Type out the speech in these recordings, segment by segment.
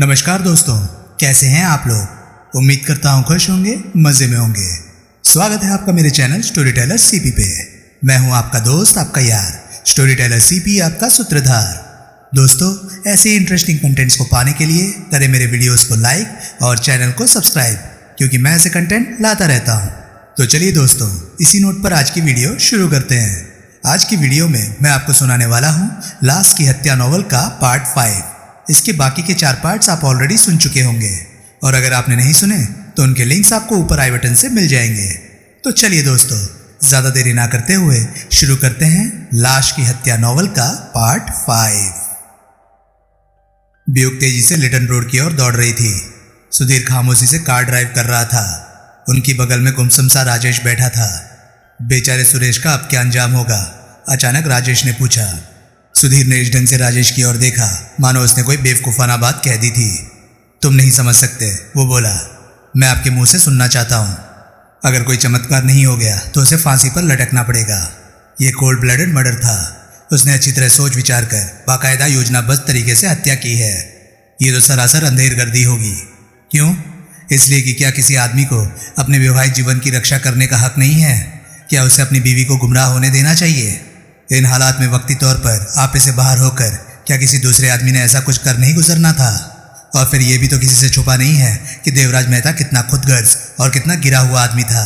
नमस्कार दोस्तों, कैसे हैं आप लोग। उम्मीद करता हूँ खुश होंगे, मज़े में होंगे। स्वागत है आपका मेरे चैनल स्टोरी टेलर सीपी पे। मैं हूँ आपका दोस्त, आपका यार, स्टोरी टेलर सीपी, आपका सूत्रधार। दोस्तों, ऐसे इंटरेस्टिंग कंटेंट्स को पाने के लिए करें मेरे वीडियोस को लाइक और चैनल को सब्सक्राइब, क्योंकि मैं ऐसे कंटेंट लाता रहता हूँ। तो चलिए दोस्तों, इसी नोट पर आज की वीडियो शुरू करते हैं। आज की वीडियो में मैं आपको सुनाने वाला हूँ लाश की हत्या नॉवल का पार्ट 5। इसके बाकी के 4 पार्ट्स आप ऑलरेडी सुन चुके होंगे, और अगर आपने नहीं सुने तो उनके लिंक्स आपको ऊपर आई बटन से मिल जाएंगे। तो चलिए दोस्तों, ज़्यादा देरी ना करते हुए शुरू करते हैं लाश की हत्या नॉवल का पार्ट 5। ब्यूक तेजी से लिटन रोड की ओर दौड़ रही थी। सुधीर खामोशी से कार ड्राइव कर रहा था। उनकी बगल में गुमसुम सा राजेश बैठा था। बेचारे सुरेश का अब क्या अंजाम होगा, अचानक राजेश ने पूछा। सुधीर ने इस ढंग से राजेश की ओर देखा मानो उसने कोई बेवकूफाना बात कह दी थी। तुम नहीं समझ सकते, वो बोला। मैं आपके मुंह से सुनना चाहता हूँ। अगर कोई चमत्कार नहीं हो गया तो उसे फांसी पर लटकना पड़ेगा। यह कोल्ड ब्लडेड मर्डर था। उसने अच्छी तरह सोच विचार कर बाकायदा योजनाबद्ध तरीके से हत्या की है। ये तो सरासर अंधेरगर्दी होगी। क्यों? इसलिए कि क्या किसी आदमी को अपने वैवाहिक जीवन की रक्षा करने का हक नहीं है? क्या उसे अपनी बीवी को गुमराह होने देना चाहिए? इन हालात में वक्ती तौर पर आपे से बाहर होकर क्या किसी दूसरे आदमी ने ऐसा कुछ कर नहीं गुजरना था? और फिर यह भी तो किसी से छुपा नहीं है कि देवराज मेहता कितना खुदगर्ज और कितना गिरा हुआ आदमी था।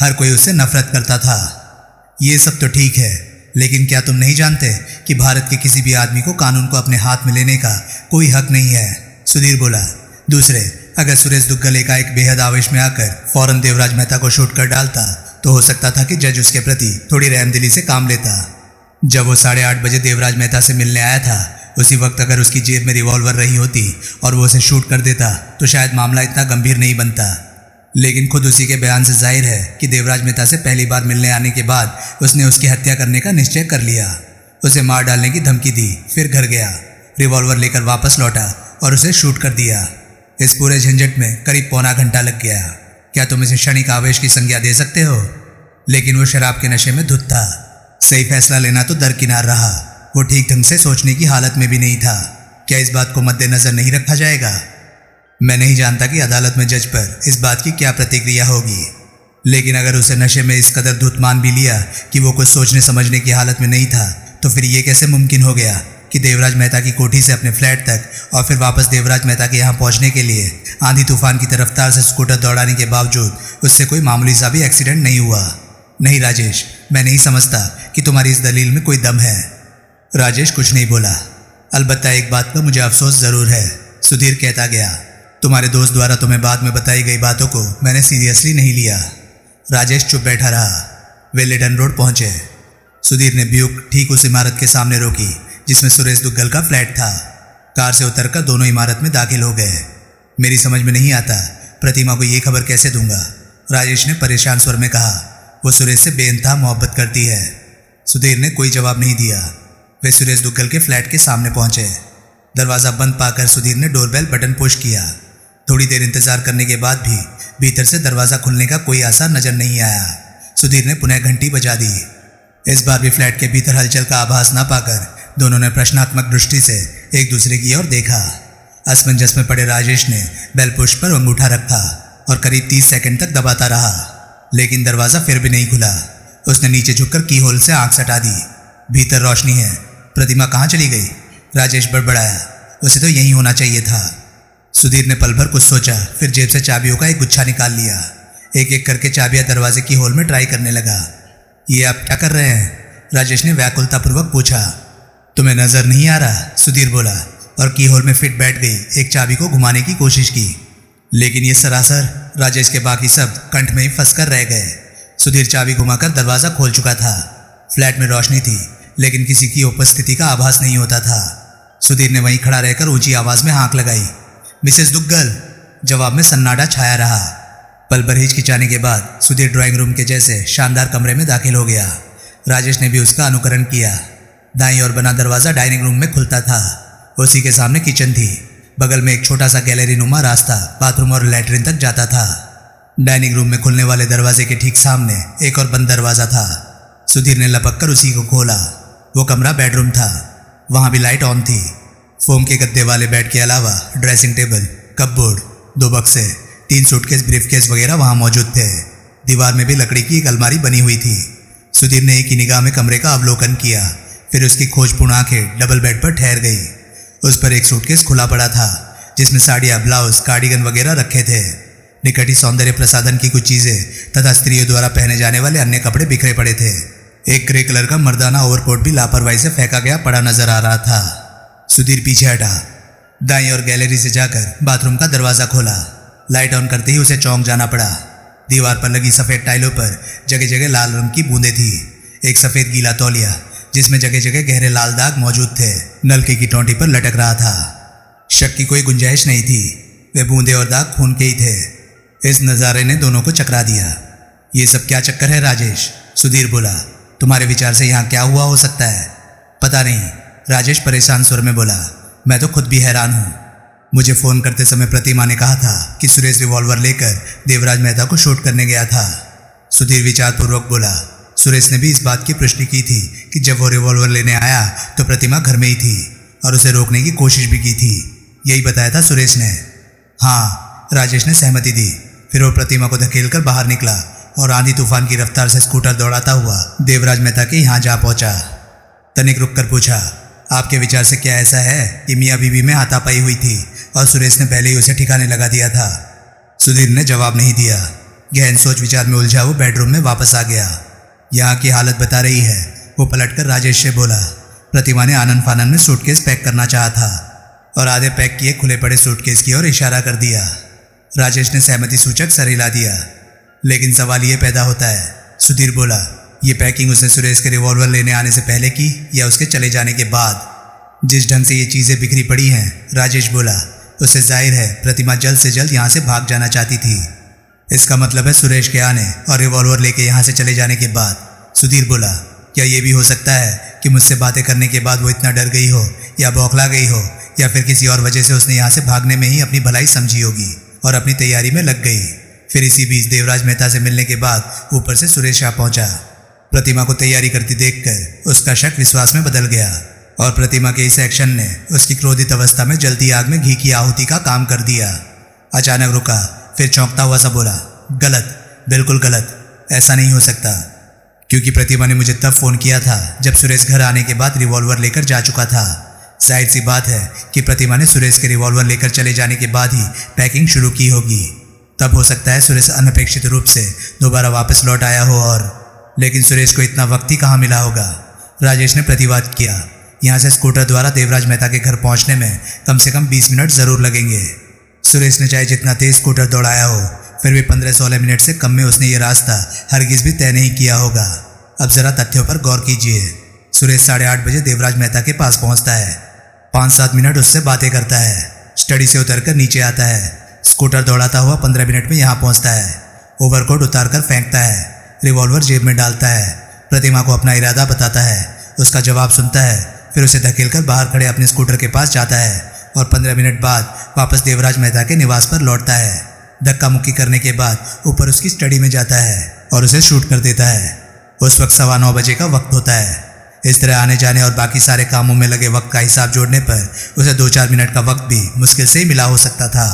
हर कोई उससे नफरत करता था। ये सब तो ठीक है, लेकिन क्या तुम नहीं जानते कि भारत के किसी भी आदमी को कानून को अपने हाथ में लेने का कोई हक नहीं है? सुधीर बोला। दूसरे, अगर सुरेश दुग्गल एकाएक बेहद आवेश में आकर फौरन देवराज मेहता को शूट कर डालता तो हो सकता था कि जज उसके प्रति थोड़ी रहमदिली से काम लेता। जब वो 8:30 बजे देवराज मेहता से मिलने आया था, उसी वक्त अगर उसकी जेब में रिवॉल्वर रही होती और वो उसे शूट कर देता तो शायद मामला इतना गंभीर नहीं बनता। लेकिन खुद उसी के बयान से जाहिर है कि देवराज मेहता से पहली बार मिलने आने के बाद उसने उसकी हत्या करने का निश्चय कर लिया। उसे मार डालने की धमकी दी, फिर घर गया, रिवॉल्वर लेकर वापस लौटा और उसे शूट कर दिया। इस पूरे झंझट में करीब पौना घंटा लग गया। क्या तुम इसे क्षणिक आवेश की संज्ञा दे सकते हो? लेकिन वो शराब के नशे में धुत था। सही फैसला लेना तो दरकिनार रहा। वो ठीक ढंग से सोचने की हालत में भी नहीं था। क्या इस बात को मद्देनजर नहीं रखा जाएगा? मैं नहीं जानता कि अदालत में जज पर इस बात की क्या प्रतिक्रिया होगी, लेकिन अगर उसे नशे में इस कदर धुत मान भी लिया कि वो कुछ सोचने समझने की हालत में नहीं था, तो फिर ये कैसे मुमकिन हो गया कि देवराज मेहता की कोठी से अपने फ्लैट तक और फिर वापस देवराज मेहता के यहाँ पहुँचने के लिए आंधी तूफान की तरफ रफ्तार से स्कूटर दौड़ाने के बावजूद उससे कोई मामूली सा भी एक्सीडेंट नहीं हुआ? नहीं राजेश, मैं नहीं समझता कि तुम्हारी इस दलील में कोई दम है। राजेश कुछ नहीं बोला। अलबत्ता एक बात का मुझे अफसोस जरूर है, सुधीर कहता गया। तुम्हारे दोस्त द्वारा तुम्हें बाद में बताई गई बातों को मैंने सीरियसली नहीं लिया। राजेश चुप बैठा रहा। वे लिटन रोड पहुंचे। सुधीर ने ब्यूक ठीक उस इमारत के सामने रोकी जिसमें सुरेश दुग्गल का फ्लैट था। कार से उतरकर दोनों इमारत में दाखिल हो गए। मेरी समझ में नहीं आता, प्रतिमा को ये खबर कैसे दूंगा? राजेश ने परेशान स्वर में कहा। वो सुरेश से बेइंतहा मोहब्बत करती है। सुधीर ने कोई जवाब नहीं दिया। वे सुरेश दुग्गल के फ्लैट के सामने पहुंचे। दरवाज़ा बंद पाकर सुधीर ने डोरबेल बटन पुश किया। थोड़ी देर इंतजार करने के बाद भी भीतर से दरवाज़ा खुलने का कोई आसार नजर नहीं आया। सुधीर ने पुनः घंटी बजा दी। इस बार भी फ्लैट के भीतर हलचल का आभास न पाकर दोनों ने प्रश्नात्मक दृष्टि से एक दूसरे की ओर देखा। असमंजस में पड़े राजेश ने बेल पुश पर अंगूठा रखा और करीब 30 सेकंड तक दबाता रहा, लेकिन दरवाज़ा फिर भी नहीं खुला। उसने नीचे झुककर की होल से आंख सटा दी। भीतर रोशनी है। प्रतिमा कहाँ चली गई? राजेश बड़बड़ाया। उसे तो यहीं होना चाहिए था। सुधीर ने पल भर कुछ सोचा, फिर जेब से चाबियों का एक गुच्छा निकाल लिया। एक एक करके चाबियां दरवाजे की होल में ट्राई करने लगा। ये आप क्या कर रहे हैं? राजेश ने व्याकुलतापूर्वक पूछा। तुम्हें नजर नहीं आ रहा? सुधीर बोला और की होल में फिट बैठ गई एक चाबी को घुमाने की कोशिश की, लेकिन ये सरासर राजेश के बाकी सब कंठ में ही फंसकर रह गए। सुधीर चाबी घुमाकर दरवाज़ा खोल चुका था। फ्लैट में रोशनी थी, लेकिन किसी की उपस्थिति का आभास नहीं होता था। सुधीर ने वहीं खड़ा रहकर ऊंची आवाज़ में हाँक लगाई, मिसेस दुग्गल। जवाब में सन्नाटा छाया रहा। पल भर हिचकिचाने के बाद सुधीर ड्राइंग रूम के जैसे शानदार कमरे में दाखिल हो गया। राजेश ने भी उसका अनुकरण किया। दाईं ओर बना दरवाज़ा डाइनिंग रूम में खुलता था। उसी के सामने किचन थी। बगल में एक छोटा सा गैलरी नुमा रास्ता बाथरूम और लैट्रिन तक जाता था। डाइनिंग रूम में खुलने वाले दरवाजे के ठीक सामने एक और बंद दरवाज़ा था। सुधीर ने लपक कर उसी को खोला। वो कमरा बेडरूम था। वहाँ भी लाइट ऑन थी। फोम के गद्दे वाले बेड के अलावा ड्रेसिंग टेबल, कपबोर्ड, 2 बक्से, 3 सूटकेस, ब्रीफकेस वगैरह वहां मौजूद थे। दीवार में भी लकड़ी की एक अलमारी बनी हुई थी। सुधीर ने एक ही निगाह में कमरे का अवलोकन किया, फिर उसकी खोजपूर्ण आंखें डबल बेड पर ठहर गई। उस पर एक सूटकेस खुला पड़ा था जिसमें साड़ियाँ, ब्लाउज, कार्डिगन वगैरह रखे थे। निकट ही सौंदर्य प्रसाधन की कुछ चीजें तथा स्त्रियों द्वारा पहने जाने वाले अन्य कपड़े बिखरे पड़े थे। एक ग्रे कलर का मर्दाना ओवरकोट भी लापरवाही से फेंका गया पड़ा नजर आ रहा था। सुधीर पीछे हटा, दाईं और गैलरी से जाकर बाथरूम का दरवाजा खोला। लाइट ऑन करते ही उसे चौंक जाना पड़ा। दीवार पर लगी सफेद टाइलों पर जगह जगह लाल रंग की बूंदें थी। एक सफेद गीला तौलिया जिसमें जगह जगह गहरे लाल दाग मौजूद थे नलके की टोंटी पर लटक रहा था। शक की कोई गुंजाइश नहीं थी, वे बूंदे और दाग खून के ही थे। इस नज़ारे ने दोनों को चकरा दिया। ये सब क्या चक्कर है राजेश? सुधीर बोला। तुम्हारे विचार से यहाँ क्या हुआ हो सकता है? पता नहीं, राजेश परेशान सुर में बोला। मैं तो खुद भी हैरान हूँ। मुझे फ़ोन करते समय प्रतिमा ने कहा था कि सुरेश रिवॉल्वर लेकर देवराज मेहता को शूट करने गया था। सुधीर विचारपूर्वक बोला। सुरेश ने भी इस बात की पुष्टि की थी कि जब वो रिवॉल्वर लेने आया तो प्रतिमा घर में ही थी और उसे रोकने की कोशिश भी की थी। यही बताया था सुरेश ने। हाँ, राजेश ने सहमति दी। फिर वो प्रतिमा को धकेलकर बाहर निकला और आंधी तूफान की रफ्तार से स्कूटर दौड़ाता हुआ देवराज मेहता के यहाँ जा पहुंचा। तनिक रुक कर पूछा, आपके विचार से क्या ऐसा है कि मियाँ बीवी में हाथापाई हुई थी और सुरेश ने पहले ही उसे ठिकाने लगा दिया था? सुधीर ने जवाब नहीं दिया। गहन सोच विचार में उलझा वो बेडरूम में वापस आ गया। यहाँ की हालत बता रही है। वो पलटकर राजेश से बोला। प्रतिमा ने आनन फानन में सूटकेस पैक करना चाहा था और आधे पैक किए खुले पड़े सूटकेस की ओर इशारा कर दिया। राजेश ने सहमति सूचक सर हिला दिया। लेकिन सवाल ये पैदा होता है, सुधीर बोला, ये पैकिंग उसने सुरेश के रिवॉल्वर लेने आने से पहले की या उसके चले जाने के बाद? जिस ढंग से ये चीज़ें बिखरी पड़ी हैं, राजेश बोला, उससे जाहिर है प्रतिमा जल्द से जल्द यहाँ से भाग जाना चाहती थी। इसका मतलब है सुरेश के आने और रिवॉल्वर लेके यहाँ से चले जाने के बाद। सुधीर बोला, क्या ये भी हो सकता है कि मुझसे बातें करने के बाद वो इतना डर गई हो या बौखला गई हो या फिर किसी और वजह से उसने यहाँ से भागने में ही अपनी भलाई समझी होगी और अपनी तैयारी में लग गई। फिर इसी बीच देवराज मेहता से मिलने के बाद ऊपर से सुरेश आ पहुंचा। प्रतिमा को तैयारी करती देखकर उसका शक विश्वास में बदल गया और प्रतिमा के इस एक्शन ने उसकी क्रोधित अवस्था में जलती आग में घी की आहुति का काम कर दिया। अचानक रुका, फिर चौंकता हुआ सा बोला, गलत, बिल्कुल गलत, ऐसा नहीं हो सकता। क्योंकि प्रतिमा ने मुझे तब फ़ोन किया था जब सुरेश घर आने के बाद रिवॉल्वर लेकर जा चुका था। जाहिर सी बात है कि प्रतिमा ने सुरेश के रिवॉल्वर लेकर चले जाने के बाद ही पैकिंग शुरू की होगी। तब हो सकता है सुरेश अनपेक्षित रूप से दोबारा वापस लौट आया हो और लेकिन सुरेश को इतना वक्त ही कहाँ मिला होगा? राजेश ने प्रतिवाद किया। यहाँ से स्कूटर द्वारा देवराज मेहता के घर पहुँचने में कम से कम 20 मिनट ज़रूर लगेंगे। सुरेश ने चाहे जितना तेज स्कूटर दौड़ाया हो, फिर भी 15-16 मिनट से कम में उसने ये रास्ता हरगिज़ भी तय नहीं किया होगा। अब ज़रा तथ्यों पर गौर कीजिए। सुरेश 8:30 बजे देवराज मेहता के पास पहुँचता है। 5-7 मिनट उससे बातें करता है। स्टडी से उतरकर नीचे आता है। स्कूटर दौड़ाता हुआ 15 मिनट में यहाँ पहुँचता है। ओवरकोट उतारकर फेंकता है। रिवॉल्वर जेब में डालता है। प्रतिमा को अपना इरादा बताता है। उसका जवाब सुनता है। फिर उसे धकेलकर बाहर खड़े अपने स्कूटर के पास जाता है और 15 मिनट बाद वापस देवराज मेहता के निवास पर लौटता है। धक्का मुक्की करने के बाद ऊपर उसकी स्टडी में जाता है और उसे शूट कर देता है। उस वक्त 9:15 बजे का वक्त होता है। इस तरह आने जाने और बाकी सारे कामों में लगे वक्त का हिसाब जोड़ने पर उसे 2-4 मिनट का वक्त भी मुश्किल से ही मिला हो सकता था।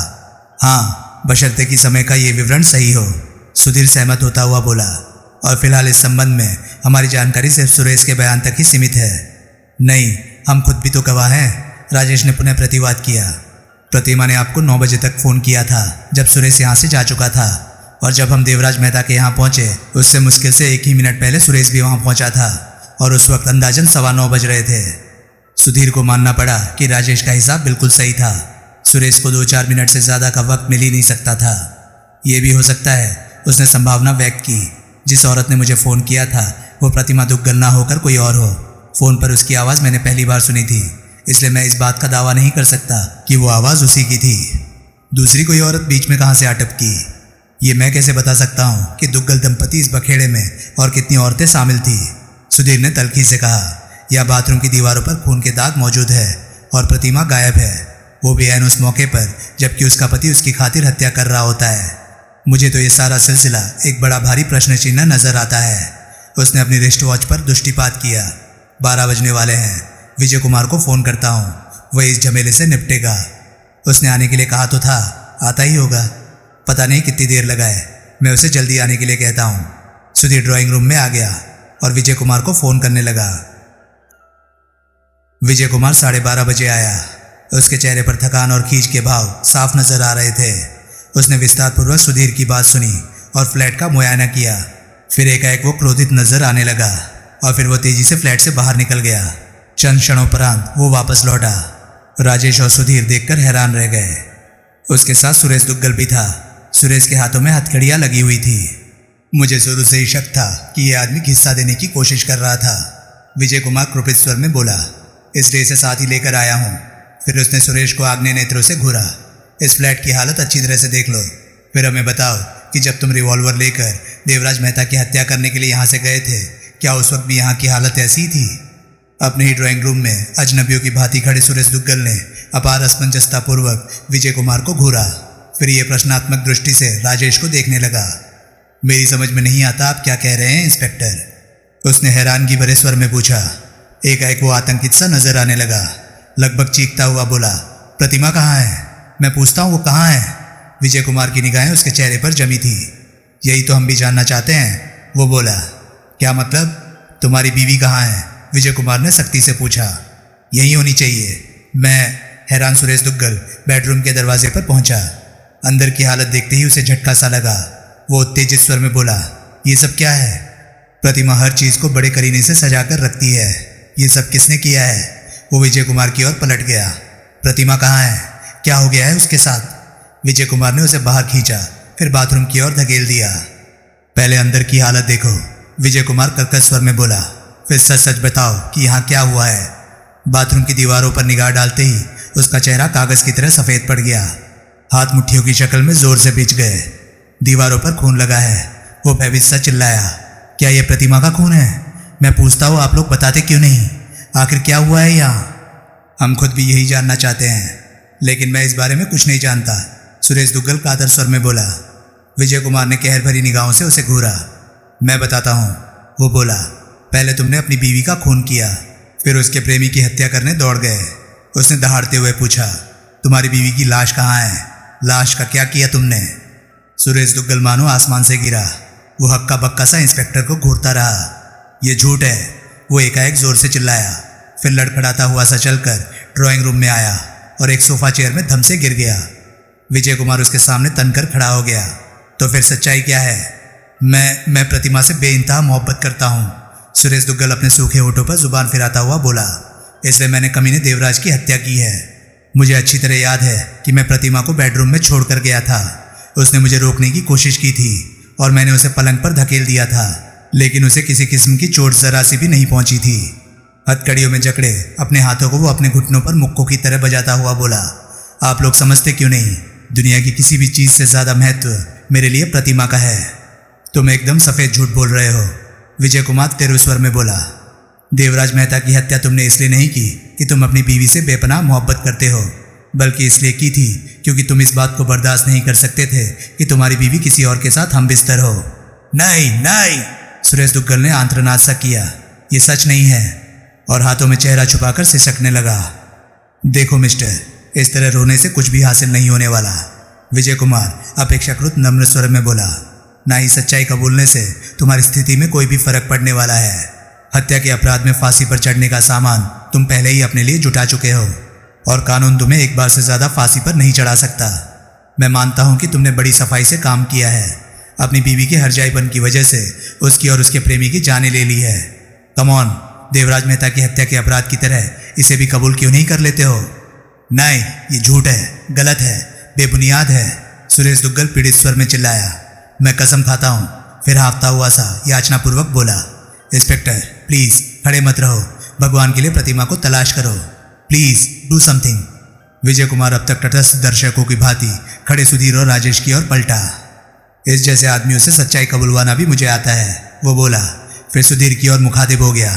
हाँ, बशर्ते कि समय का ये विवरण सही हो। सुधीर सहमत होता हुआ बोला। और फिलहाल इस संबंध में हमारी जानकारी सिर्फ सुरेश के बयान तक ही सीमित है। नहीं, हम खुद भी तो गवाह हैं, राजेश ने पुनः प्रतिवाद किया। प्रतिमा ने आपको 9 बजे तक फ़ोन किया था जब सुरेश यहाँ से जा चुका था और जब हम देवराज मेहता के यहाँ पहुँचे उससे मुश्किल से 1 ही मिनट पहले सुरेश भी वहाँ पहुँचा था और उस वक्त अंदाजन 9:15 बज रहे थे। सुधीर को मानना पड़ा कि राजेश का हिसाब बिल्कुल सही था। सुरेश को 2-4 मिनट से ज़्यादा का वक्त मिल ही नहीं सकता था। ये भी हो सकता है, उसने संभावना व्यक्त की, जिस औरत ने मुझे फ़ोन किया था वो प्रतिमा दुग्गल ना होकर कोई और हो। फ़ोन पर उसकी आवाज़ मैंने पहली बार सुनी थी, इसलिए मैं इस बात का दावा नहीं कर सकता कि वो आवाज़ उसी की थी। दूसरी कोई औरत बीच में कहाँ से आ टपकी, ये मैं कैसे बता सकता हूँ कि दुग्गल दंपति इस बखेड़े में और कितनी औरतें शामिल थी? सुधीर ने तल्खी से कहा। यह बाथरूम की दीवारों पर खून के दाग मौजूद है और प्रतिमा गायब है, वो भी ऐन उस मौके पर जबकि उसका पति उसकी खातिर हत्या कर रहा होता है। मुझे तो ये सारा सिलसिला एक बड़ा भारी प्रश्न चिन्ह नजर आता है। उसने अपनी रिस्ट वॉच पर दृष्टिपात किया। 12 बजने वाले हैं। विजय कुमार को फ़ोन करता हूँ, वह इस झमेले से निपटेगा। उसने आने के लिए कहा तो था, आता ही होगा। पता नहीं कितनी देर लगा है, मैं उसे जल्दी आने के लिए कहता हूँ। सुधीर ड्राइंग रूम में आ गया और विजय कुमार को फ़ोन करने लगा। विजय कुमार 12:30 बजे आया। उसके चेहरे पर थकान और खींच के भाव साफ नजर आ रहे थे। उसने विस्तारपूर्वक सुधीर की बात सुनी और फ्लैट का मुआयना किया। फिर एकाएक वो क्रोधित नजर आने लगा और फिर वो तेजी से फ्लैट से बाहर निकल गया। चंद क्षणोपरांत वो वापस लौटा। राजेश और सुधीर देखकर हैरान रह गए। उसके साथ सुरेश दुग्गल भी था। सुरेश के हाथों में हथकड़ियाँ लगी हुई थी। मुझे शुरू से ही शक था कि यह आदमी हिस्सा देने की कोशिश कर रहा था, विजय कुमार कृपित स्वर में बोला। इसलिए इसे साथ ही लेकर आया हूँ। फिर उसने सुरेश को आग्नेय नेत्रों से घूरा। इस फ्लैट की हालत अच्छी तरह से देख लो, फिर हमें बताओ कि जब तुम रिवॉल्वर लेकर देवराज मेहता की हत्या करने के लिए यहाँ से गए थे, क्या उस वक्त भी यहाँ की हालत ऐसी ही थी? अपने ही ड्राइंग रूम में अजनबियों की भांति खड़े सुरेश दुग्गल ने अपार असमंजसतापूर्वक विजय कुमार को घूरा। फिर ये प्रश्नात्मक दृष्टि से राजेश को देखने लगा। मेरी समझ में नहीं आता आप क्या कह रहे हैं इंस्पेक्टर, उसने हैरानगी भरे स्वर में पूछा। एकाएक वो आतंकित सा नजर आने लगा। लगभग चीखता हुआ बोला, प्रतिमा कहाँ है? मैं पूछता हूँ वो कहाँ है? विजय कुमार की निगाहें उसके चेहरे पर जमी थी। यही तो हम भी जानना चाहते हैं, वो बोला। क्या मतलब? तुम्हारी बीवी कहाँ है? विजय कुमार ने सख्ती से पूछा। यहीं होनी चाहिए। मैं हैरान सुरेश दुग्गल बेडरूम के दरवाजे पर पहुंचा। अंदर की हालत देखते ही उसे झटका सा लगा। वो उत्तेजित स्वर में बोला, ये सब क्या है? प्रतिमा हर चीज को बड़े करीने से सजा कर रखती है। ये सब किसने किया है? वो विजय कुमार की ओर पलट गया। प्रतिमा कहाँ है? क्या हो गया है उसके साथ? विजय कुमार ने उसे बाहर खींचा, फिर बाथरूम की ओर धकेल दिया। पहले अंदर की हालत देखो, विजय कुमार कर्कश स्वर में बोला। फिर सच सच बताओ कि यहाँ क्या हुआ है। बाथरूम की दीवारों पर निगाह डालते ही उसका चेहरा कागज की तरह सफेद पड़ गया। हाथ मुट्ठियों की शक्ल में जोर से बिछ गए। दीवारों पर खून लगा है। वो भयभीत सा चिल्लाया, क्या ये प्रतिमा का खून है? मैं पूछता हूँ, आप लोग बताते क्यों नहीं? आखिर क्या हुआ है यहाँ? हम खुद भी यही जानना चाहते हैं, लेकिन मैं इस बारे में कुछ नहीं जानता, सुरेश दुग्गल कातर स्वर में बोला। विजय कुमार ने कहर भरी निगाहों से उसे घूरा। मैं बताता हूँ, वो बोला। पहले तुमने अपनी बीवी का खून किया, फिर उसके प्रेमी की हत्या करने दौड़ गए। उसने दहाड़ते हुए पूछा, तुम्हारी बीवी की लाश कहाँ है? लाश का क्या किया तुमने? सुरेश दुग्गल मानो आसमान से गिरा। वो हक्का बक्का सा इंस्पेक्टर को घूरता रहा। ये झूठ है, वो एकाएक जोर से चिल्लाया। फिर लड़खड़ाता हुआ सा चलकर ड्राइंग रूम में आया और एक सोफा चेयर में धम से गिर गया। विजय कुमार उसके सामने तनकर खड़ा हो गया। तो फिर सच्चाई क्या है? मैं प्रतिमा से बेइंतहा मोहब्बत करता हूँ, सुरेश दुग्गल अपने सूखे होठों पर जुबान फिराता हुआ बोला। इसलिए मैंने कमीने देवराज की हत्या की है। मुझे अच्छी तरह याद है कि मैं प्रतिमा को बेडरूम में छोड़कर गया था। उसने मुझे रोकने की कोशिश की थी और मैंने उसे पलंग पर धकेल दिया था, लेकिन उसे किसी किस्म की चोट जरा सी भी नहीं पहुंची थी। हथकड़ियों में जकड़े अपने हाथों को वो अपने घुटनों पर मुक्कों की तरह बजाता हुआ बोला, आप लोग समझते क्यों नहीं? दुनिया की किसी भी चीज़ से ज़्यादा महत्व मेरे लिए प्रतिमा का है। तुम एकदम सफ़ेद झूठ बोल रहे हो, विजय कुमार तेरे स्वर में बोला। देवराज मेहता की हत्या तुमने इसलिए नहीं की कि तुम अपनी बीवी से बेपनाह मोहब्बत करते हो, बल्कि इसलिए की थी क्योंकि तुम इस बात को बर्दाश्त नहीं कर सकते थे कि तुम्हारी बीवी किसी और के साथ हम बिस्तर हो। नहीं नहीं, सुरेश दुग्गल ने आंत्रनाद सा किया। ये सच नहीं है, और हाथों में चेहरा छुपाकर सिसकने लगा। देखो मिस्टर, इस तरह रोने से कुछ भी हासिल नहीं होने वाला, विजय कुमार अपेक्षाकृत नम्र स्वर में बोला। ना ही सच्चाई कबूलने से तुम्हारी स्थिति में कोई भी फर्क पड़ने वाला है। हत्या के अपराध में फांसी पर चढ़ने का सामान तुम पहले ही अपने लिए जुटा चुके हो और कानून तुम्हें एक बार से ज़्यादा फांसी पर नहीं चढ़ा सकता। मैं मानता हूं कि तुमने बड़ी सफाई से काम किया है। अपनी बीवी के हरजाईपन की वजह से उसकी और उसके प्रेमी की जानें ले ली है। कम ऑन, देवराज मेहता की हत्या के अपराध की तरह इसे भी कबूल क्यों नहीं कर लेते हो? नहीं, ये झूठ है, गलत है, बेबुनियाद है, सुरेश दुग्गल पीड़ित स्वर में चिल्लाया। मैं कसम खाता हूँ, फिर हाँफता हुआ सा याचनापूर्वक बोला। इंस्पेक्टर प्लीज़ खड़े मत रहो, भगवान के लिए प्रतिमा को तलाश करो, please do something. Vijay Kumar अब तक तटस्थ दर्शकों की भांति खड़े सुधीर और राजेश की ओर पलटा। इस जैसे आदमियों से सच्चाई कबूलवाना भी मुझे आता है, वो बोला। फिर सुधीर की ओर मुखातिब हो गया।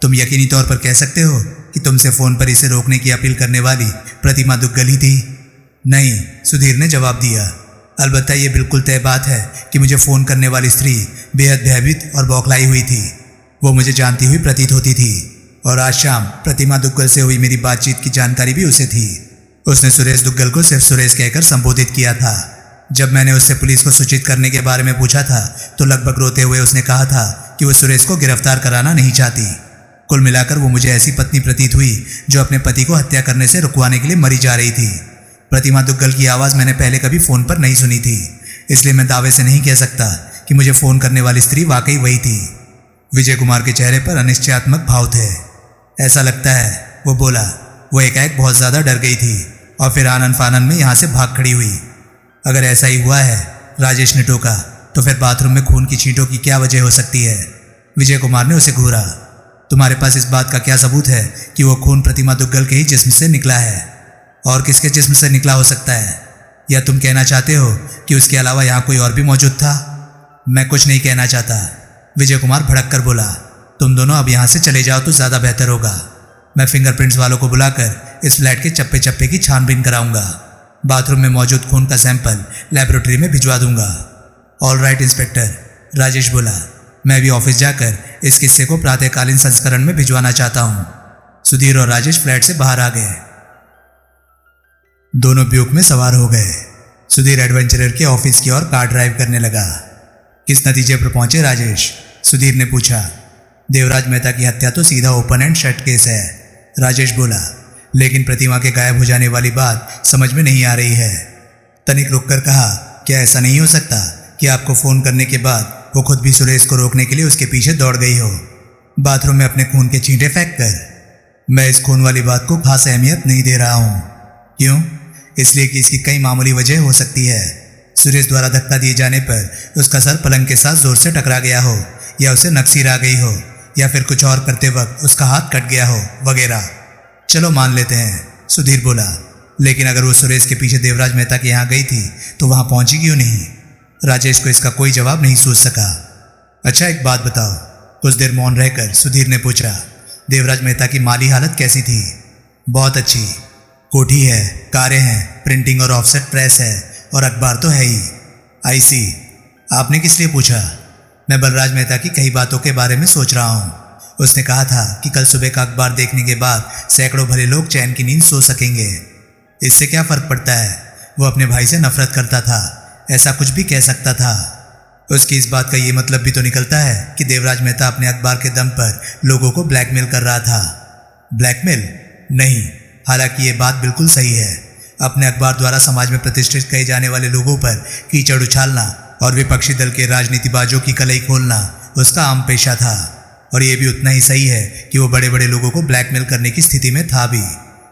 तुम यकीनी तौर पर कह सकते हो कि तुमसे फ़ोन पर इसे रोकने की अपील करने वाली प्रतिमा दुग्गल ही थी? नहीं, सुधीर ने जवाब दिया। अलबत्ता ये बिल्कुल तय बात है कि मुझे फ़ोन करने वाली स्त्री बेहद भयभीत और बौखलाई हुई थी। वो मुझे जानती हुई प्रतीत होती थी। और आज शाम प्रतिमा दुग्गल से हुई मेरी बातचीत की जानकारी भी उसे थी। उसने सुरेश दुग्गल को सिर्फ सुरेश कहकर संबोधित किया था। जब मैंने उससे पुलिस को सूचित करने के बारे में पूछा था तो लगभग रोते हुए उसने कहा था कि वो सुरेश को गिरफ्तार कराना नहीं चाहती। कुल मिलाकर वो मुझे ऐसी पत्नी प्रतीत हुई जो अपने पति को हत्या करने से रुकवाने के लिए मरी जा रही थी। प्रतिमा दुग्गल की आवाज़ मैंने पहले कभी फ़ोन पर नहीं सुनी थी, इसलिए मैं दावे से नहीं कह सकता कि मुझे फ़ोन करने वाली स्त्री वाकई वही थी। विजय कुमार के चेहरे पर अनिश्चयात्मक भाव थे। ऐसा लगता है, वो बोला। वो एकाएक बहुत ज़्यादा डर गई थी और फिर आनन फानन में यहाँ से भाग खड़ी हुई। अगर ऐसा ही हुआ है, राजेश ने टोका, तो फिर बाथरूम में खून की छींटों की क्या वजह हो सकती है? विजय कुमार ने उसे घूरा। तुम्हारे पास इस बात का क्या सबूत है कि वो खून प्रतिमा दुग्गल के ही जिस्म से निकला है? और किसके जिस्म से निकला हो सकता है? या तुम कहना चाहते हो कि उसके अलावा यहाँ कोई और भी मौजूद था? मैं कुछ नहीं कहना चाहता, विजय कुमार भड़क कर बोला। तुम दोनों अब यहाँ से चले जाओ तो ज़्यादा बेहतर होगा। मैं फिंगरप्रिंट्स वालों को बुलाकर इस फ्लैट के चप्पे चप्पे की छानबीन कराऊंगा। बाथरूम में मौजूद खून का सैंपल लेबोरेटरी में भिजवा दूंगा। ऑल राइट इंस्पेक्टर, राजेश बोला। मैं भी ऑफिस जाकर इस किस्से को प्रातःकालीन संस्करण में भिजवाना चाहता हूँ। सुधीर और राजेश फ्लैट से बाहर आ गए। दोनों ब्यूक में सवार हो गए। सुधीर एडवेंचरर के ऑफिस की ओर कार ड्राइव करने लगा। किस नतीजे पर पहुंचे राजेश? सुधीर ने पूछा। देवराज मेहता की हत्या तो सीधा ओपन एंड शट केस है, राजेश बोला। लेकिन प्रतिमा के गायब हो जाने वाली बात समझ में नहीं आ रही है। तनिक रुककर कहा, क्या ऐसा नहीं हो सकता कि आपको फ़ोन करने के बाद वो खुद भी सुरेश को रोकने के लिए उसके पीछे दौड़ गई हो, बाथरूम में अपने खून के छींटे फेंक कर? मैं इस खून वाली बात को खास अहमियत नहीं दे रहा हूँ। क्यों? इसलिए कि इसकी कई मामूली वजह हो सकती है। सुरेश द्वारा धक्का दिए जाने पर उसका सर पलंग के साथ जोर से टकरा गया हो, या उसे नक्सीर आ गई हो, या फिर कुछ और करते वक्त उसका हाथ कट गया हो, वगैरह। चलो मान लेते हैं, सुधीर बोला। लेकिन अगर वो सुरेश के पीछे देवराज मेहता के यहाँ गई थी तो वहाँ पहुँची क्यों नहीं? राजेश को इसका कोई जवाब नहीं सूझ सका। अच्छा एक बात बताओ, कुछ देर मौन रहकर सुधीर ने पूछा। देवराज मेहता की माली हालत कैसी थी? बहुत अच्छी। कोठी है, कारें हैं, प्रिंटिंग और ऑफसेट प्रेस है, और अखबार तो है ही। आई सी। आपने किस लिए पूछा? मैं बलराज मेहता की कई बातों के बारे में सोच रहा हूँ। उसने कहा था कि कल सुबह का अखबार देखने के बाद सैकड़ों भले लोग चैन की नींद सो सकेंगे। इससे क्या फ़र्क पड़ता है? वो अपने भाई से नफरत करता था, ऐसा कुछ भी कह सकता था। उसकी इस बात का ये मतलब भी तो निकलता है कि देवराज मेहता अपने अखबार के दम पर लोगों को ब्लैकमेल कर रहा था। ब्लैकमेल? नहीं, हालांकि ये बात बिल्कुल सही है। अपने अखबार द्वारा समाज में प्रतिष्ठित कहे जाने वाले लोगों पर कीचड़ उछालना और विपक्षी दल के राजनीतिबाजों की कलई खोलना उसका आम पेशा था। और ये भी उतना ही सही है कि वो बड़े बड़े लोगों को ब्लैकमेल करने की स्थिति में था भी।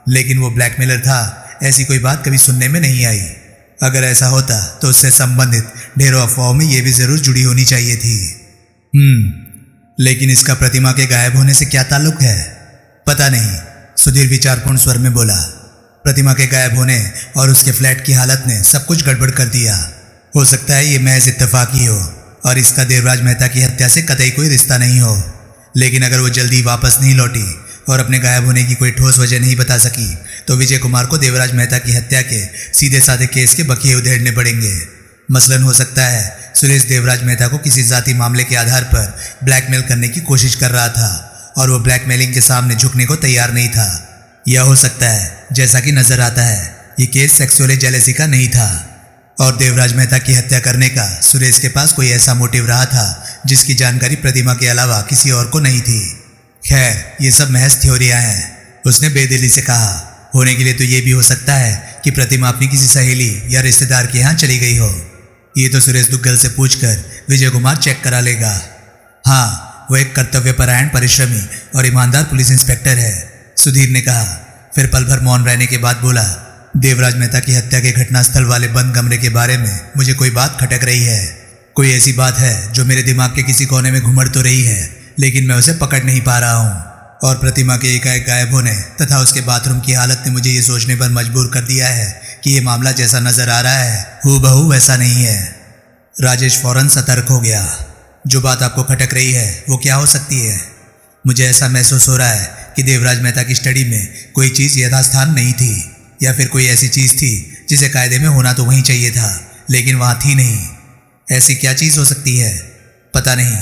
लेकिन वो ब्लैकमेलर था, ऐसी कोई बात कभी सुनने में नहीं आई। अगर ऐसा होता तो उससे संबंधित ढेरों अफवाहों में ये भी ज़रूर जुड़ी होनी चाहिए थी। लेकिन इसका प्रतिमा के गायब होने से क्या ताल्लुक है? पता नहीं, सुधीर विचारपूर्ण स्वर में बोला। प्रतिमा के गायब होने और उसके फ्लैट की हालत ने सब कुछ गड़बड़ कर दिया। हो सकता है ये महज इत्तेफाकी हो और इसका देवराज मेहता की हत्या से कतई कोई रिश्ता नहीं हो। लेकिन अगर वो जल्दी वापस नहीं लौटी और अपने गायब होने की कोई ठोस वजह नहीं बता सकी तो विजय कुमार को देवराज मेहता की हत्या के सीधे साधे केस के बखिए उधेड़ने पड़ेंगे। मसलन हो सकता है सुरेश देवराज मेहता को किसी जाति मामले के आधार पर ब्लैकमेल करने की कोशिश कर रहा था और वो ब्लैकमेलिंग के सामने झुकने को तैयार नहीं था। यह हो सकता है, जैसा कि नजर आता है, ये केस सेक्सुअल जेलेसी का नहीं था और देवराज मेहता की हत्या करने का सुरेश के पास कोई ऐसा मोटिव रहा था जिसकी जानकारी प्रतिमा के अलावा किसी और को नहीं थी। खैर, ये सब महज थ्योरियां हैं, उसने बेदिली से कहा। होने के लिए तो ये भी हो सकता है कि प्रतिमा अपनी किसी सहेली या रिश्तेदार के यहाँ चली गई हो। ये तो सुरेश दुग्गल से पूछकर विजय कुमार चेक करा लेगा। हाँ, वो एक कर्तव्यपरायण, परिश्रमी और ईमानदार पुलिस इंस्पेक्टर है, सुधीर ने कहा। फिर पल भर मौन रहने के बाद बोला, देवराज मेहता की हत्या के घटनास्थल वाले बंद कमरे के बारे में मुझे कोई बात खटक रही है। कोई ऐसी बात है जो मेरे दिमाग के किसी कोने में घुमड़ तो रही है, लेकिन मैं उसे पकड़ नहीं पा रहा हूँ। और प्रतिमा के एकाएक गायब होने तथा उसके बाथरूम की हालत ने मुझे ये सोचने पर मजबूर कर दिया है कि ये मामला जैसा नजर आ रहा है हूबहू वैसा नहीं है। राजेश फौरन सतर्क हो गया। जो बात आपको खटक रही है वो क्या हो सकती है? मुझे ऐसा महसूस हो रहा है कि देवराज मेहता की स्टडी में कोई चीज़ यथास्थान नहीं थी, या फिर कोई ऐसी चीज़ थी जिसे कायदे में होना तो वहीं चाहिए था लेकिन वहाँ थी नहीं। ऐसी क्या चीज़ हो सकती है? पता नहीं।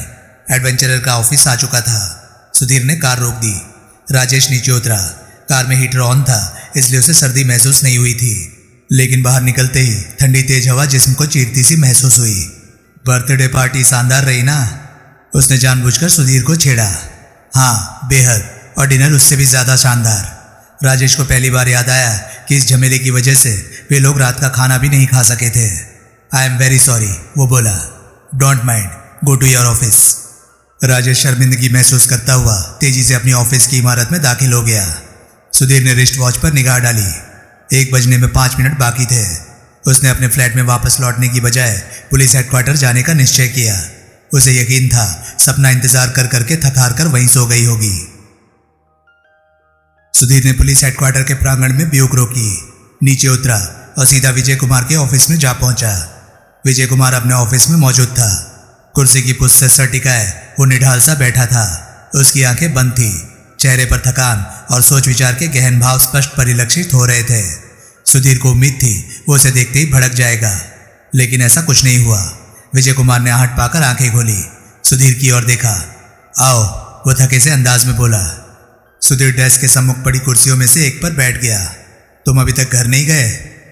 एडवेंचरर का ऑफिस आ चुका था। सुधीर ने कार रोक दी। राजेश नीचे उतरा। कार में हीटर ऑन था, इसलिए उसे सर्दी महसूस नहीं हुई थी, लेकिन बाहर निकलते ही ठंडी तेज हवा जिस्म को चीरती सी महसूस हुई। बर्थडे पार्टी शानदार रही ना? उसने जानबूझकर सुधीर को छेड़ा। हाँ, बेहद, और डिनर उससे भी ज़्यादा शानदार। राजेश को पहली बार याद आया कि इस झमेले की वजह से वे लोग रात का खाना भी नहीं खा सके थे। आई एम वेरी सॉरी, वो बोला। Don't mind, go to your office. Rajesh शर्मिंदगी महसूस करता हुआ तेजी से अपनी ऑफिस की इमारत में दाखिल हो गया। सुधीर ने रिस्ट वॉच पर निगाह डाली। 1 बजने में 5 मिनट बाकी थे। उसने अपने फ्लैट में वापस लौटने की बजाय पुलिस हेडक्वार्टर जाने का निश्चय किया। उसे यकीन था सपना इंतजार कर करके थक हार कर वहीं सो गई होगी। सुधीर ने पुलिस हेडक्वार्टर के प्रांगण में ब्यूक रोकी, नीचे उतरा और सीधा विजय कुमार के ऑफिस में जा पहुंचा। विजय कुमार अपने ऑफिस में मौजूद था। कुर्सी की पुष्ट से सर टिकाए वो निढाल सा बैठा था। उसकी आंखें बंद थी, चेहरे पर थकान और सोच विचार के गहन भाव स्पष्ट परिलक्षित हो रहे थे। सुधीर को उम्मीद थी वो उसे देखते ही भड़क जाएगा, लेकिन ऐसा कुछ नहीं हुआ। विजय कुमार ने आहट पाकर आंखें खोली, सुधीर की ओर देखा। आओ, वो थके से अंदाज में बोला। सुधीर डेस्क के सम्मुख पड़ी कुर्सियों में से एक पर बैठ गया। तुम अभी तक घर नहीं गए?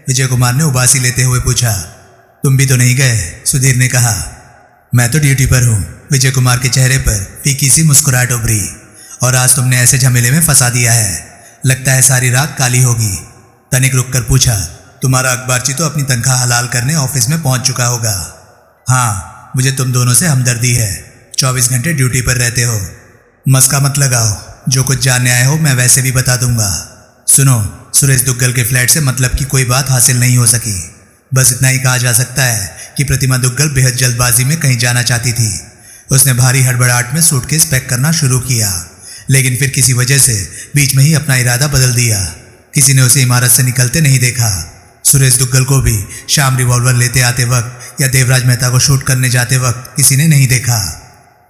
विजय कुमार ने उबासी लेते हुए पूछा। तुम भी तो नहीं गए, सुधीर ने कहा। मैं तो ड्यूटी पर हूँ। विजय कुमार के चेहरे पर फीकी सी मुस्कुराहट उभरी। और आज तुमने ऐसे झमेले में फंसा दिया है, लगता है सारी रात काली होगी। तनिक रुक कर पूछा, तुम्हारा अखबारची तो अपनी तनख्वाह हलाल करने ऑफिस में पहुंच चुका होगा। हाँ, मुझे तुम दोनों से हमदर्दी है। 24 घंटे ड्यूटी पर रहते हो। मस्का मत लगाओ, जो कुछ जानने आए हो मैं वैसे भी बता दूंगा। सुनो, सुरेश दुग्गल के फ्लैट से मतलब की कोई बात हासिल नहीं हो सकी। बस इतना ही कहा जा सकता है कि प्रतिमा दुग्गल बेहद जल्दबाजी में कहीं जाना चाहती थी। उसने भारी हड़बड़ाहट में सूटकेस पैक करना शुरू किया, लेकिन फिर किसी वजह से बीच में ही अपना इरादा बदल दिया। किसी ने उसे इमारत से निकलते नहीं देखा। सुरेश दुग्गल को भी शाम रिवॉल्वर लेते आते वक्त या देवराज मेहता को शूट करने जाते वक्त किसी ने नहीं देखा।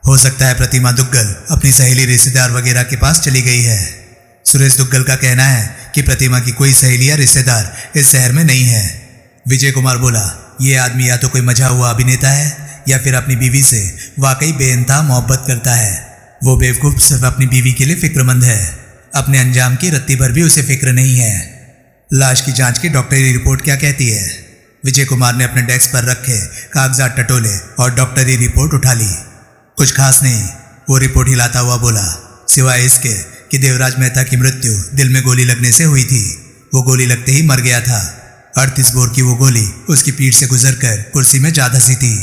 हो सकता है प्रतिमा दुग्गल अपनी सहेली रिश्तेदार वगैरह के पास चली गई है। सुरेश दुग्गल का कहना है कि प्रतिमा की कोई सहेली या रिश्तेदार इस शहर में नहीं है। विजय कुमार बोला, ये आदमी या तो कोई मजा हुआ अभिनेता है या फिर अपनी बीवी से वाकई बेइंतहा मोहब्बत करता है। वो बेवकूफ़ सिर्फ अपनी बीवी के लिए फिक्रमंद है, अपने अंजाम की रत्ती भर भी उसे फिक्र नहीं है। लाश की जांच की डॉक्टरी रिपोर्ट क्या कहती है? विजय कुमार ने अपने डेस्क पर रखे कागजात टटोले और डॉक्टरी रिपोर्ट उठा ली। कुछ खास नहीं, वो रिपोर्ट हिलाता हुआ बोला, सिवाय इसके कि देवराज मेहता की मृत्यु दिल में गोली लगने से हुई थी। वो गोली लगते ही मर गया था। 38 बोर की वो गोली उसकी पीठ से गुजरकर कुर्सी में जा धंसी थी।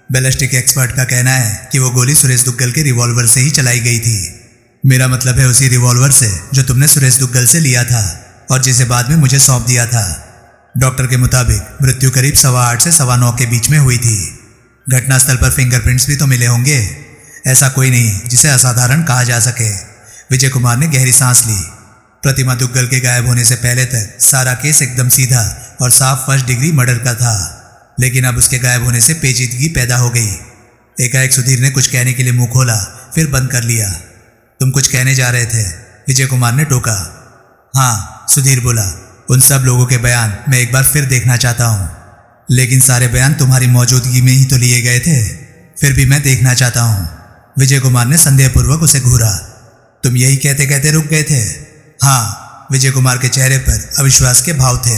बैलिस्टिक एक्सपर्ट का कहना है कि वो गोली सुरेश दुग्गल के रिवॉल्वर से ही चलाई गई थी। मेरा मतलब है उसी रिवॉल्वर से जो तुमने सुरेश दुग्गल से लिया था और जिसे बाद में मुझे सौंप दिया था। डॉक्टर के मुताबिक मृत्यु करीब 8:15 से 9:15 के बीच में हुई थी। घटनास्थल पर फिंगरप्रिंट्स भी तो मिले होंगे। ऐसा कोई नहीं जिसे असाधारण कहा जा सके। विजय कुमार ने गहरी सांस ली। प्रतिमा दुग्गल के गायब होने से पहले तक सारा केस एकदम सीधा और साफ फर्स्ट डिग्री मर्डर का था, लेकिन अब उसके गायब होने से पेचीदगी पैदा हो गई। एकाएक सुधीर ने कुछ कहने के लिए मुंह खोला, फिर बंद कर लिया। तुम कुछ कहने जा रहे थे, विजय कुमार ने टोका। हाँ, सुधीर बोला, उन सब लोगों के बयान मैं एक बार फिर देखना चाहता हूँ, लेकिन सारे बयान तुम्हारी मौजूदगी में ही तो लिए गए थे। फिर भी मैं देखना चाहता हूँ। विजय कुमार ने संदेहपूर्वक उसे घूरा। तुम यही कहते कहते रुक गए थे? हाँ, विजय कुमार के चेहरे पर अविश्वास के भाव थे।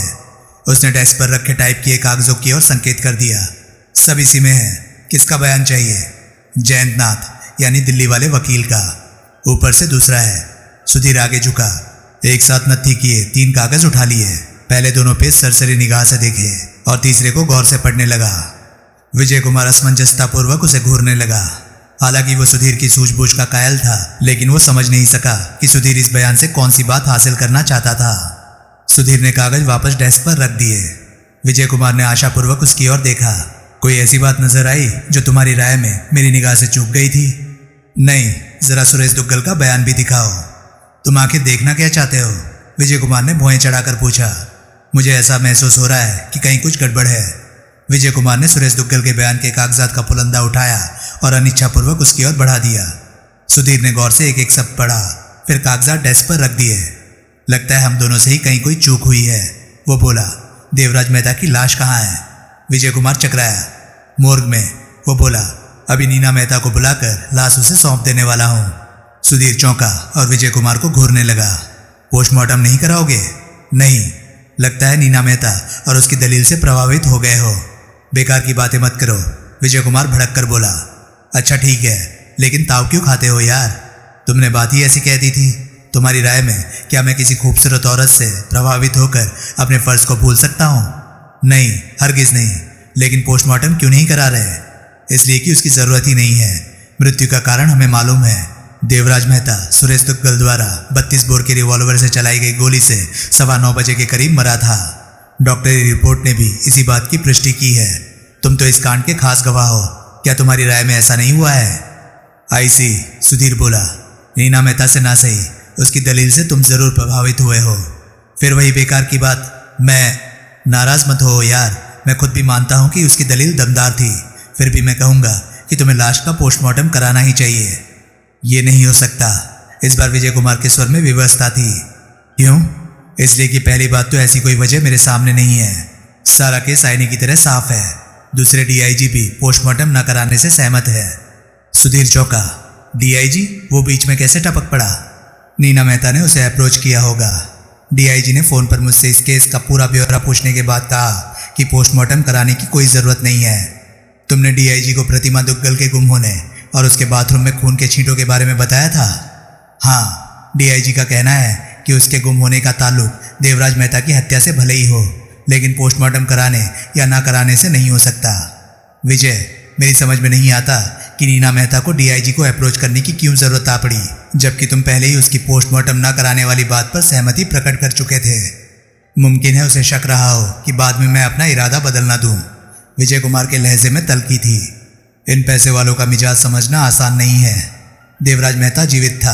उसने डेस्क पर रखे टाइप किए कागजों की ओर संकेत कर दिया। सब इसी में है। किसका बयान चाहिए? जयंतनाथ यानी दिल्ली वाले वकील का। ऊपर से दूसरा है। सुधीर आगे झुका। एक साथ नत्थी किए 3 कागज उठा लिए। पहले दोनों पेज सरसरी निगाह से देखे और तीसरे को गौर से पढ़ने लगा। विजय कुमार असमंजसतापूर्वक उसे घूरने लगा। हालांकि वो सुधीर की सूझबूझ का कायल था, लेकिन वो समझ नहीं सका कि सुधीर इस बयान से कौन सी बात हासिल करना चाहता था। सुधीर ने कागज वापस डेस्क पर रख दिए। विजय कुमार ने आशापूर्वक उसकी ओर देखा। कोई ऐसी बात नजर आई जो तुम्हारी राय में मेरी निगाह से चूक गई थी? नहीं, जरा सुरेश दुग्गल का बयान भी दिखाओ। तुम आखिर देखना क्या चाहते हो? विजय कुमार ने भौहें चढ़ाकर पूछा। मुझे ऐसा महसूस हो रहा है कि कहीं कुछ गड़बड़ है। विजय कुमार ने सुरेश दुग्गल के बयान के कागजात का पुलंदा उठाया और अनिच्छापूर्वक उसकी ओर बढ़ा दिया। सुधीर ने गौर से एक एक शब्द पढ़ा, फिर कागजात डेस्क पर रख दिए। लगता है हम दोनों से ही कहीं कोई चूक हुई है, वो बोला। देवराज मेहता की लाश कहाँ है? विजय कुमार चकराया। मोर्ग में, वो बोला। अभी नीना मेहता को बुलाकर लाश उसे सौंप देने वाला हूँ। सुधीर चौंका और विजय कुमार को घूरने लगा। पोस्टमार्टम नहीं कराओगे? नहीं, लगता है नीना मेहता और उसकी दलील से प्रभावित हो गए हो। बेकार की बातें मत करो, विजय कुमार भड़क कर बोला। अच्छा ठीक है, लेकिन ताव क्यों खाते हो यार? तुमने बात ही ऐसी कह दी थी। तुम्हारी राय में क्या मैं किसी खूबसूरत औरत से प्रभावित होकर अपने फर्ज को भूल सकता हूँ? नहीं, हरगिज नहीं। लेकिन पोस्टमार्टम क्यों नहीं करा रहे? इसलिए कि उसकी ज़रूरत ही नहीं है। मृत्यु का कारण हमें मालूम है। देवराज मेहता सुरेश दुग्गल द्वारा 32 बोर के रिवॉल्वर से चलाई गई गोली से 9:15 बजे के करीब मरा था। डॉक्टरी रिपोर्ट ने भी इसी बात की पुष्टि की है। तुम तो इस कांड के खास गवाह हो। क्या तुम्हारी राय में ऐसा नहीं हुआ है? आई सी, सुधीर बोला। नीना मेहता से ना सही, उसकी दलील से तुम जरूर प्रभावित हुए हो। फिर वही बेकार की बात। मैं नाराज मत हो यार, मैं खुद भी मानता हूं कि उसकी दलील दमदार थी। फिर भी मैं कहूंगा कि तुम्हें लाश का पोस्टमार्टम कराना ही चाहिए। ये नहीं हो सकता। इस बार विजय कुमार के स्वर में विवशता थी। क्यों? इसलिए कि पहली बात तो ऐसी कोई वजह मेरे सामने नहीं है। सारा केस आईने की तरह साफ है। दूसरे डीआईजी भी पोस्टमार्टम न कराने से सहमत है। सुधीर चौंका। डीआईजी? वो बीच में कैसे टपक पड़ा? नीना मेहता ने उसे अप्रोच किया होगा। डीआईजी ने फोन पर मुझसे इस केस का पूरा ब्यौरा पूछने के बाद कहा कि पोस्टमार्टम कराने की कोई जरूरत नहीं है। तुमने डीआईजी को प्रतिमा दुग्गल के गुम होने और उसके बाथरूम में खून के छींटों के बारे में बताया था? हाँ, डीआईजी का कहना है कि उसके गुम होने का ताल्लुक देवराज मेहता की हत्या से भले ही हो, लेकिन पोस्टमार्टम कराने या ना कराने से नहीं हो सकता। विजय, मेरी समझ में नहीं आता कि नीना मेहता को डीआईजी को अप्रोच करने की क्यों जरूरत आ पड़ी, जबकि तुम पहले ही उसकी पोस्टमार्टम ना कराने वाली बात पर सहमति प्रकट कर चुके थे। मुमकिन है उसे शक रहा हो कि बाद में मैं अपना इरादा बदल ना दूं। विजय कुमार के लहजे में तल्खी थी। इन पैसे वालों का मिजाज समझना आसान नहीं है। देवराज मेहता जीवित था।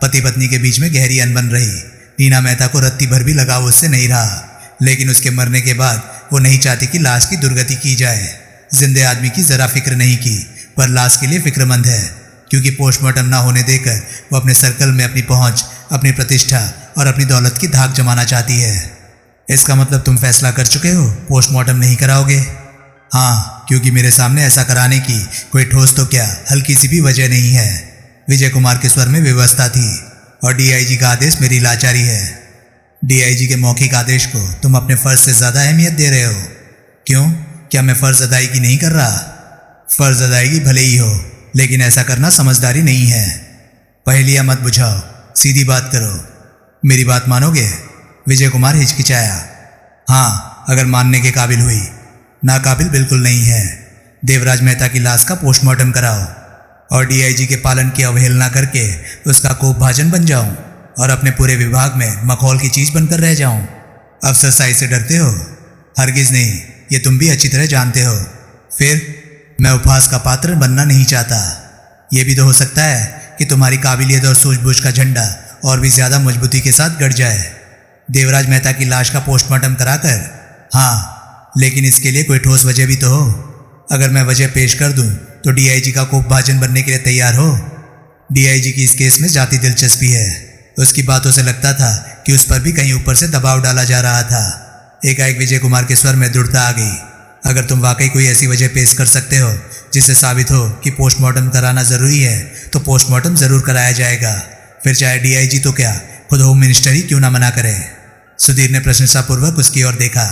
पति पत्नी के बीच में गहरी अनबन रही। नीना मेहता को रत्ती भर भी लगाव उससे नहीं रहा, लेकिन उसके मरने के बाद वो नहीं चाहती कि लाश की दुर्गति की जाए। जिंदे आदमी की जरा फिक्र नहीं की, पर लाश के लिए फिक्रमंद है, क्योंकि पोस्टमार्टम ना होने देकर वो अपने सर्कल में अपनी पहुंच, अपनी प्रतिष्ठा और अपनी दौलत की धाक जमाना चाहती है। इसका मतलब तुम फैसला कर चुके हो, पोस्टमार्टम नहीं कराओगे? हाँ, क्योंकि मेरे सामने ऐसा कराने की कोई ठोस तो क्या हल्की सी भी वजह नहीं है। विजय कुमार के स्वर में विवशता थी। और डीआईजी का आदेश मेरी लाचारी है। डीआईजी के मौखिक आदेश को तुम अपने फर्ज से ज्यादा अहमियत दे रहे हो। क्यों? क्या मैं फर्ज अदायगी नहीं कर रहा? फर्ज अदायगी भले ही हो, लेकिन ऐसा करना समझदारी नहीं है। पहेलियां मत बुझाओ, सीधी बात करो। मेरी बात मानोगे? विजय कुमार हिचकिचाया। हाँ, अगर मानने के काबिल हुई। नाकाबिल बिल्कुल नहीं है। देवराज मेहता की लाश का पोस्टमार्टम कराओ और डीआईजी के पालन की अवहेलना करके उसका कोपभाजन बन जाऊं और अपने पूरे विभाग में मखौल की चीज बनकर रह जाऊं। अफसरशाही से डरते हो? हरगिज नहीं, ये तुम भी अच्छी तरह जानते हो। फिर मैं उपहास का पात्र बनना नहीं चाहता। ये भी तो हो सकता है कि तुम्हारी काबिलियत और सूझबूझ का झंडा और भी ज्यादा मजबूती के साथ गड़ जाए। देवराज मेहता की लाश का पोस्टमार्टम कराकर? हाँ, लेकिन इसके लिए कोई ठोस वजह भी तो हो। अगर मैं वजह पेश कर दूं तो डीआईजी का कोपभाजन बनने के लिए तैयार हो? डीआईजी की इस केस में जाती दिलचस्पी है। उसकी बातों से लगता था कि उस पर भी कहीं ऊपर से दबाव डाला जा रहा था। एकाएक विजय कुमार के स्वर में दृढ़ता आ गई। अगर तुम वाकई कोई ऐसी वजह पेश कर सकते हो जिससे साबित हो कि पोस्टमार्टम कराना जरूरी है, तो पोस्टमार्टम जरूर कराया जाएगा। फिर चाहे डीआईजी तो क्या, खुद होम मिनिस्टर ही क्यों ना मना करे। सुधीर ने प्रशंसापूर्वक उसकी ओर देखा।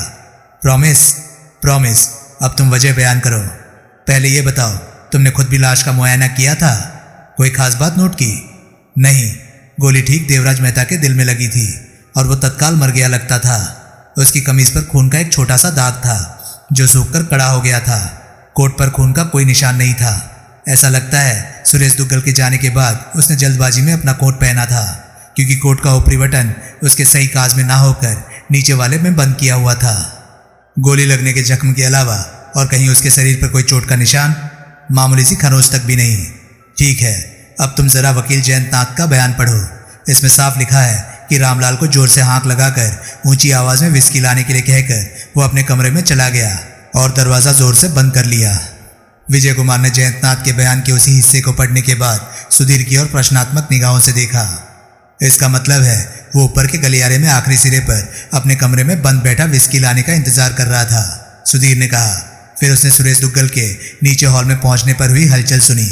प्रॉमिस? प्रॉमिस। अब तुम वजह बयान करो। पहले ये बताओ, तुमने खुद भी लाश का मुआयना किया था? कोई खास बात नोट की? नहीं, गोली ठीक देवराज मेहता के दिल में लगी थी और वो तत्काल मर गया लगता था। उसकी कमीज पर खून का एक छोटा सा दाग था जो सूखकर कड़ा हो गया था। कोट पर खून का कोई निशान नहीं था। ऐसा लगता है सुरेश दुग्गल के जाने के बाद उसने जल्दबाजी में अपना कोट पहना था, क्योंकि कोट का ऊपरी बटन उसके सही काज में ना होकर नीचे वाले में बंद किया हुआ था। गोली लगने के जख्म के अलावा और कहीं उसके शरीर पर कोई चोट का निशान? मामूली सी खरोंच तक भी नहीं। ठीक है, अब तुम जरा वकील जयंतनाथ का बयान पढ़ो। इसमें साफ लिखा है कि रामलाल को जोर से हाँक लगाकर ऊंची आवाज में विस्की लाने के लिए कहकर वो अपने कमरे में चला गया और दरवाजा जोर से बंद कर लिया। विजय कुमार ने जयंतनाथ के बयान के उसी हिस्से को पढ़ने के बाद सुधीर की ओर प्रश्नात्मक निगाहों से देखा। इसका मतलब है वो ऊपर के गलियारे में आखिरी सिरे पर अपने कमरे में बंद बैठा विस्की लाने का इंतजार कर रहा था, सुधीर ने कहा। फिर उसने सुरेश दुग्गल के नीचे हॉल में पहुंचने पर हुई हलचल सुनी।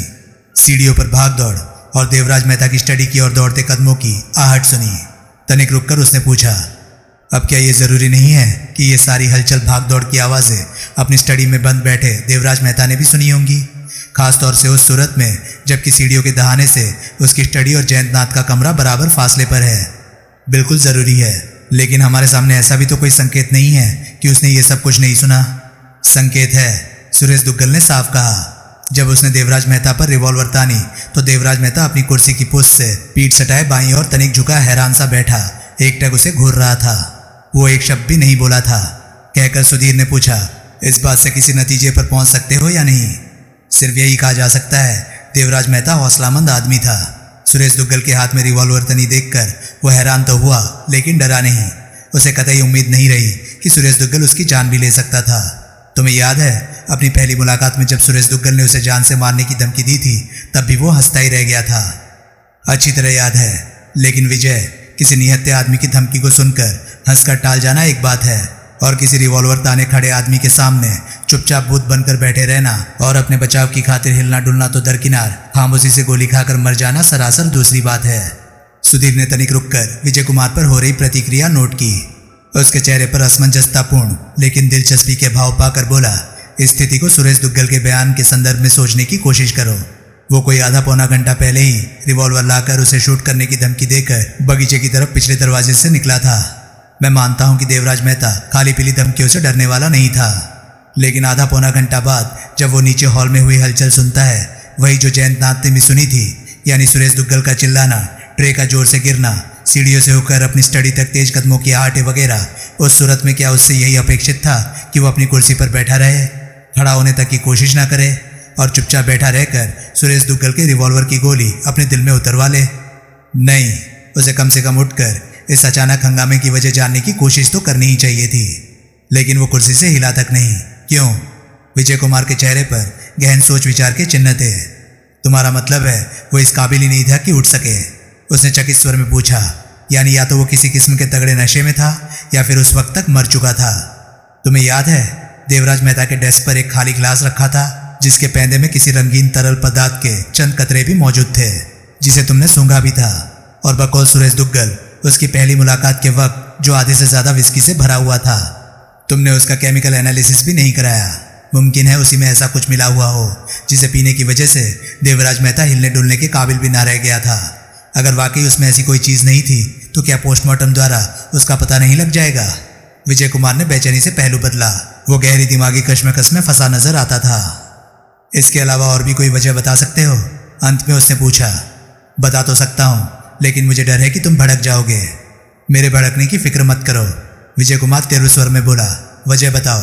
सीढ़ियों पर भाग दौड़, और देवराज मेहता की स्टडी की ओर दौड़ते कदमों की आहट सुनी। तनिक रुककर उसने पूछा, अब क्या ये जरूरी नहीं है कि ये सारी हलचल भाग दौड़ की आवाज़ें अपनी स्टडी में बंद बैठे देवराज मेहता ने भी सुनी होंगी, खासतौर से उस सूरत में जबकि सीढ़ियों के दहाने से उसकी स्टडी और जयंतनाथ का कमरा बराबर फासले पर है। बिल्कुल ज़रूरी है, लेकिन हमारे सामने ऐसा भी तो कोई संकेत नहीं है कि उसने ये सब कुछ नहीं सुना। संकेत है, सुरेश दुग्गल ने साफ कहा। जब उसने देवराज मेहता पर रिवॉल्वर तानी तो देवराज मेहता अपनी कुर्सी की पुष्ट से पीठ सटाए बाईं और तनिक झुका हैरान सा बैठा एकटक उसे घूर रहा था। वो एक शब्द भी नहीं बोला था। कहकर सुधीर ने पूछा, इस बात से किसी नतीजे पर पहुंच सकते हो या नहीं? सिर्फ यही कहा जा सकता है। देवराज मेहता हौसलामंद आदमी था। सुरेश दुग्गल के हाथ में रिवॉल्वर तनी देखकर वो हैरान तो हुआ लेकिन डरा नहीं। उसे कतई उम्मीद नहीं रही कि सुरेश दुग्गल उसकी जान भी ले सकता था। तुम्हें याद है अपनी पहली मुलाकात में जब सुरेश दुग्गल ने उसे जान से मारने की धमकी दी थी, तब भी वो हंसता ही रह गया था। अच्छी तरह याद है, लेकिन विजय, किसी निहत्थे आदमी की धमकी को सुनकर हंसकर टाल जाना एक बात है और किसी रिवॉल्वर ताने खड़े आदमी के सामने चुपचाप भूत बनकर बैठे रहना और अपने बचाव की खातिर हिलना डुलना तो दरकिनार खामोशी से गोली खाकर मर जाना सरासर दूसरी बात है। सुधीर ने तनिक रुककर विजय कुमार पर हो रही प्रतिक्रिया नोट की। उसके चेहरे पर असमंजसतापूर्ण लेकिन दिलचस्पी के भाव पाकर बोला, इस स्थिति को सुरेश दुग्गल के बयान के संदर्भ में सोचने की कोशिश करो। वो कोई आधा पौना घंटा पहले ही रिवॉल्वर लाकर उसे शूट करने की धमकी देकर बगीचे की तरफ पिछले दरवाजे से निकला था। मैं मानता हूं कि देवराज मेहता खाली पीली धमकियों से डरने वाला नहीं था, लेकिन आधा पौना घंटा बाद जब वो नीचे हॉल में हुई हलचल सुनता है, वही जो जयंतनाथ ने भी सुनी थी, यानी सुरेश दुग्गल का चिल्लाना, ट्रे का जोर से गिरना, सीढ़ियों से होकर अपनी स्टडी तक तेज कदमों की आहटें वगैरह, उस सूरत में क्या उससे यही अपेक्षित था कि वो अपनी कुर्सी पर बैठा रहे, खड़ा होने तक की कोशिश ना करे और चुपचाप बैठा रहकर सुरेश दुग्गल के रिवॉल्वर की गोली अपने दिल में उतरवा ले? नहीं, उसे कम से कम उठकर इस अचानक हंगामे की वजह जानने की कोशिश तो करनी ही चाहिए थी, लेकिन वो कुर्सी से हिला तक नहीं। क्यों? विजय कुमार के चेहरे पर गहन सोच विचार के चिन्ह थे। तुम्हारा मतलब है वो इस काबिल ही नहीं था कि उठ सके? उसने चकित स्वर में पूछा। यानी या तो वो किसी किस्म के तगड़े नशे में था या फिर उस वक्त तक मर चुका था। तुम्हें याद है देवराज मेहता के डेस्क पर एक खाली गिलास रखा था जिसके पैंदे में किसी रंगीन तरल पदार्थ के चंद कतरे भी मौजूद थे, जिसे तुमने सूंघा भी था, और बकौल सुरेश दुग्गल उसकी पहली मुलाकात के वक्त जो आधे से ज्यादा विस्की से भरा हुआ था। तुमने उसका केमिकल एनालिसिस भी नहीं कराया। मुमकिन है उसी में ऐसा कुछ मिला हुआ हो जिसे पीने की वजह से देवराज मेहता हिलने डुलने के काबिल भी ना रह गया था। अगर वाकई उसमें ऐसी कोई चीज नहीं थी तो क्या पोस्टमार्टम द्वारा उसका पता नहीं लग जाएगा? विजय कुमार ने बेचैनी से पहलू बदला। वो गहरी दिमागी कश्मकश में फंसा नजर आता था। इसके अलावा और भी कोई वजह बता सकते हो? अंत में उसने पूछा। बता तो सकता हूँ, लेकिन मुझे डर है कि तुम भड़क जाओगे। मेरे भड़कने की फिक्र मत करो, विजय कुमार तीव्र स्वर में बोला। वजह बताओ।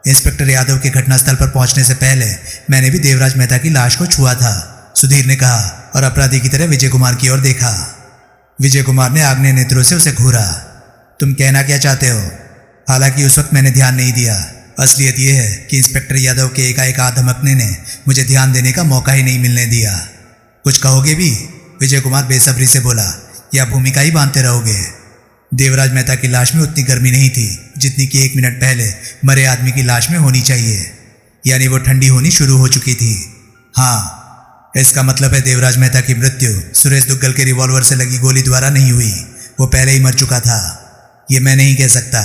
इंस्पेक्टर यादव के घटनास्थल पर पहुंचने से पहले मैंने भी देवराज मेहता की लाश को छुआ था, सुधीर ने कहा और अपराधी की तरह विजय कुमार की ओर देखा। विजय कुमार ने आग्नेय नेत्रों से उसे घूरा। तुम कहना क्या चाहते हो? हालांकि उस वक्त मैंने ध्यान नहीं दिया। असलियत यह है कि इंस्पेक्टर यादव के एकाएक हाथ धमकने ने मुझे ध्यान देने का मौका ही नहीं मिलने दिया। कुछ कहोगे भी? विजय कुमार बेसब्री से बोला। या भूमिका ही बांधते रहोगे? देवराज मेहता की लाश में उतनी गर्मी नहीं थी जितनी कि 1 मिनट पहले मरे आदमी की लाश में होनी चाहिए, यानी वो ठंडी होनी शुरू हो चुकी थी। हाँ, इसका मतलब है देवराज मेहता की मृत्यु सुरेश दुग्गल के रिवॉल्वर से लगी गोली द्वारा नहीं हुई, वो पहले ही मर चुका था। ये मैं नहीं कह सकता।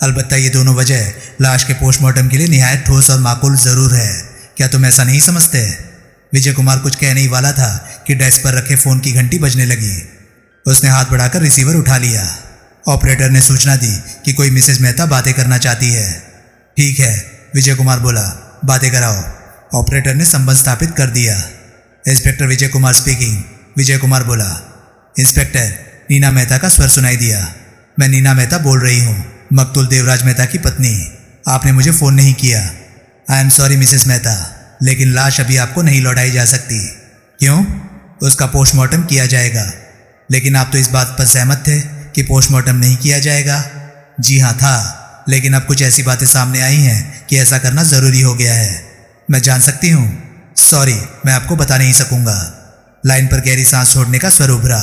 अलबत्ता ये दोनों वजह लाश के पोस्टमार्टम के लिए निहायत ठोस और माकूल जरूर है। क्या तुम ऐसा नहीं समझते? विजय कुमार कुछ कहने ही वाला था कि डेस्क पर रखे फोन की घंटी बजने लगी। उसने हाथ बढ़ाकर रिसीवर उठा लिया। ऑपरेटर ने सूचना दी कि कोई मिसेज मेहता बातें करना चाहती है। ठीक है, विजय कुमार बोला, बातें कराओ। ऑपरेटर ने संबंध स्थापित कर दिया। इंस्पेक्टर विजय कुमार स्पीकिंग, विजय कुमार बोला। इंस्पेक्टर, नीना मेहता का स्वर सुनाई दिया। मैं नीना मेहता बोल रही हूँ, मकतूल देवराज मेहता की पत्नी। आपने मुझे फ़ोन नहीं किया। I am sorry Mrs Mehta, लेकिन लाश अभी आपको नहीं लौटाई जा सकती। क्यों? उसका पोस्टमार्टम किया जाएगा। लेकिन आप तो इस बात पर सहमत थे कि पोस्टमार्टम नहीं किया जाएगा। जी हाँ था, लेकिन अब कुछ ऐसी बातें सामने आई हैं कि ऐसा करना ज़रूरी हो गया है। मैं जान सकती हूँ? सॉरी, मैं आपको बता नहीं सकूँगा। लाइन पर गहरी सांस छोड़ने का स्वर उभरा।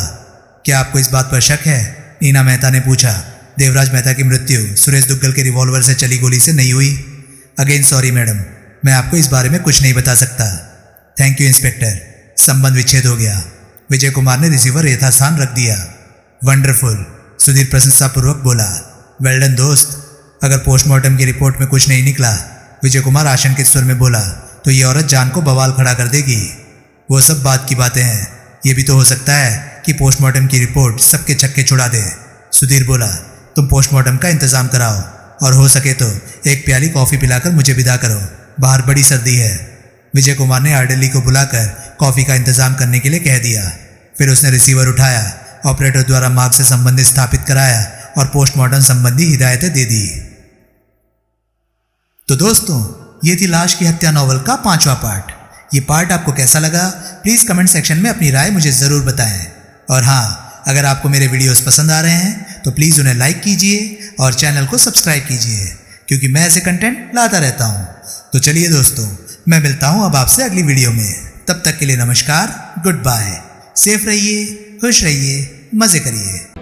क्या आपको इस बात पर शक है? नीना मेहता ने पूछा। देवराज मेहता की मृत्यु सुरेश दुग्गल के रिवॉल्वर से चली गोली से नहीं हुई। अगेन सॉरी मैडम, मैं आपको इस बारे में कुछ नहीं बता सकता। Thank you inspector. संबंध विच्छेद हो गया। विजय कुमार ने रिसीवर यथास्थान रख दिया। वंडरफुल, सुधीर प्रशंसापूर्वक बोला। वेल डन दोस्त। अगर पोस्टमार्टम की रिपोर्ट में कुछ नहीं निकला, विजय कुमार आशंकित स्वर में बोला, तो ये औरत जान को बवाल खड़ा कर देगी। वो सब बात की बातें हैं, ये भी तो हो सकता है कि पोस्टमार्टम की रिपोर्ट सबके चक्के छुड़ा दे। सुधीर बोला, तुम पोस्टमार्टम का इंतजाम कराओ और हो सके तो एक प्याली कॉफ़ी पिलाकर मुझे विदा करो, बाहर बड़ी सर्दी है। विजय कुमार ने आर्डरली को बुलाकर कॉफ़ी का इंतजाम करने के लिए कह दिया। फिर उसने रिसीवर उठाया, ऑपरेटर द्वारा मार्ग से संबंधित स्थापित कराया और पोस्टमार्टम संबंधी हिदायतें दे दी। तो दोस्तों, ये थी लाश की हत्या नॉवल का 5वां पार्ट। ये पार्ट आपको कैसा लगा प्लीज़ कमेंट सेक्शन में अपनी राय मुझे ज़रूर बताएं। और हाँ, अगर आपको मेरे वीडियोस पसंद आ रहे हैं तो प्लीज़ उन्हें लाइक कीजिए और चैनल को सब्सक्राइब कीजिए, क्योंकि मैं ऐसे कंटेंट लाता रहता हूँ। तो चलिए दोस्तों, मैं मिलता हूँ अब आपसे अगली वीडियो में। तब तक के लिए नमस्कार, गुड बाय। सेफ रहिए, खुश रहिए, मज़े करिए।